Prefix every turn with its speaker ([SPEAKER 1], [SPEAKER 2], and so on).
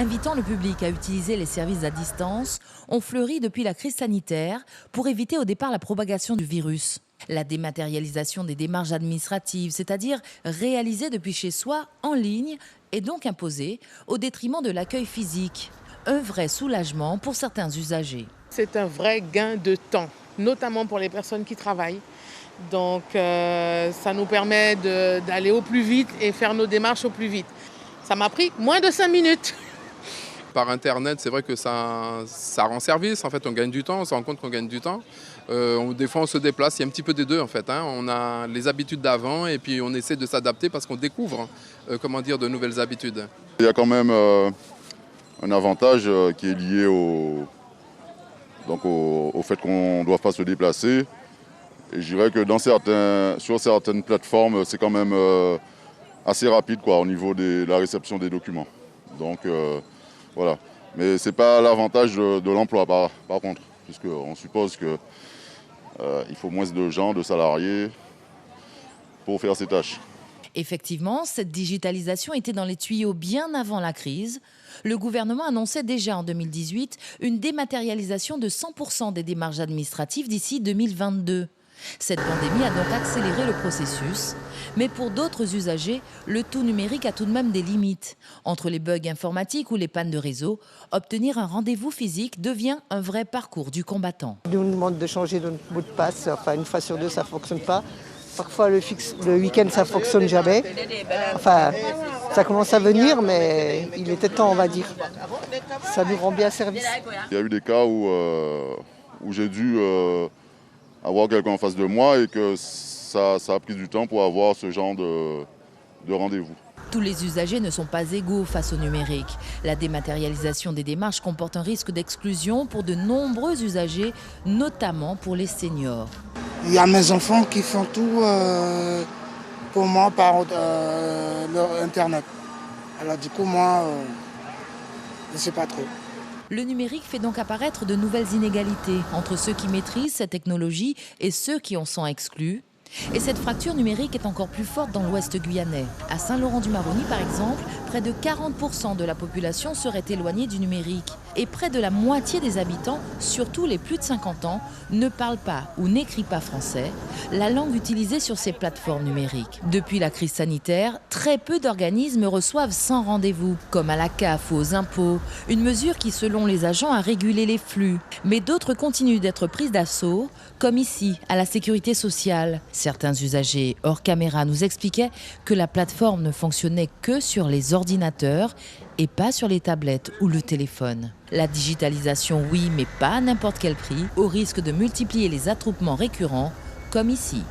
[SPEAKER 1] invitant le public à utiliser les services à distance, ont fleuri depuis la crise sanitaire pour éviter au départ la propagation du virus. La dématérialisation des démarches administratives, c'est-à-dire réalisées depuis chez soi en ligne, est donc imposée au détriment de l'accueil physique. Un vrai soulagement pour certains usagers.
[SPEAKER 2] C'est un vrai gain de temps, notamment pour les personnes qui travaillent. Donc ça nous permet d'aller au plus vite et faire nos démarches au plus vite. Ça m'a pris moins de 5 minutes.
[SPEAKER 3] Par Internet, c'est vrai que ça rend service. En fait, on gagne du temps, on se rend compte qu'on gagne du temps. Des fois, on se déplace. Il y a un petit peu des deux, en fait. On a les habitudes d'avant et puis on essaie de s'adapter parce qu'on découvre, de nouvelles habitudes.
[SPEAKER 4] Il y a quand même un avantage qui est lié au fait qu'on ne doit pas se déplacer. Et je dirais que sur certaines plateformes, c'est quand même assez rapide au niveau de la réception des documents. Donc voilà. Mais ce n'est pas l'avantage de l'emploi par contre, puisqu'on suppose qu'il faut moins de gens, de salariés, pour faire ces tâches.
[SPEAKER 1] Effectivement, cette digitalisation était dans les tuyaux bien avant la crise. Le gouvernement annonçait déjà en 2018 une dématérialisation de 100% des démarches administratives d'ici 2022. Cette pandémie a donc accéléré le processus. Mais pour d'autres usagers, le tout numérique a tout de même des limites. Entre les bugs informatiques ou les pannes de réseau, obtenir un rendez-vous physique devient un vrai parcours du combattant.
[SPEAKER 5] On nous demande de changer notre mot de passe. Enfin, une fois sur deux, ça ne fonctionne pas. Parfois, le week-end, ça ne fonctionne jamais. Enfin, ça commence à venir, mais il était temps, on va dire. Ça nous rend bien service.
[SPEAKER 4] Il y a eu des cas où j'ai dû avoir quelqu'un en face de moi et que ça a pris du temps pour avoir ce genre de rendez-vous.
[SPEAKER 1] Tous les usagers ne sont pas égaux face au numérique. La dématérialisation des démarches comporte un risque d'exclusion pour de nombreux usagers, notamment pour les seniors.
[SPEAKER 6] Il y a mes enfants qui font tout pour moi par leur Internet. Alors du coup, moi, je ne sais pas trop.
[SPEAKER 1] Le numérique fait donc apparaître de nouvelles inégalités entre ceux qui maîtrisent cette technologie et ceux qui en sont exclus. Et cette fracture numérique est encore plus forte dans l'ouest guyanais. À Saint-Laurent-du-Maroni, par exemple, près de 40% de la population serait éloignée du numérique. Et près de la moitié des habitants, surtout les plus de 50 ans, ne parlent pas ou n'écrivent pas français, la langue utilisée sur ces plateformes numériques. Depuis la crise sanitaire, très peu d'organismes reçoivent sans rendez-vous, comme à la CAF ou aux impôts, une mesure qui, selon les agents, a régulé les flux. Mais d'autres continuent d'être prises d'assaut, comme ici, à la sécurité sociale. Certains usagers hors caméra nous expliquaient que la plateforme ne fonctionnait que sur les ordinateurs et pas sur les tablettes ou le téléphone. La digitalisation, oui, mais pas à n'importe quel prix, au risque de multiplier les attroupements récurrents, comme ici.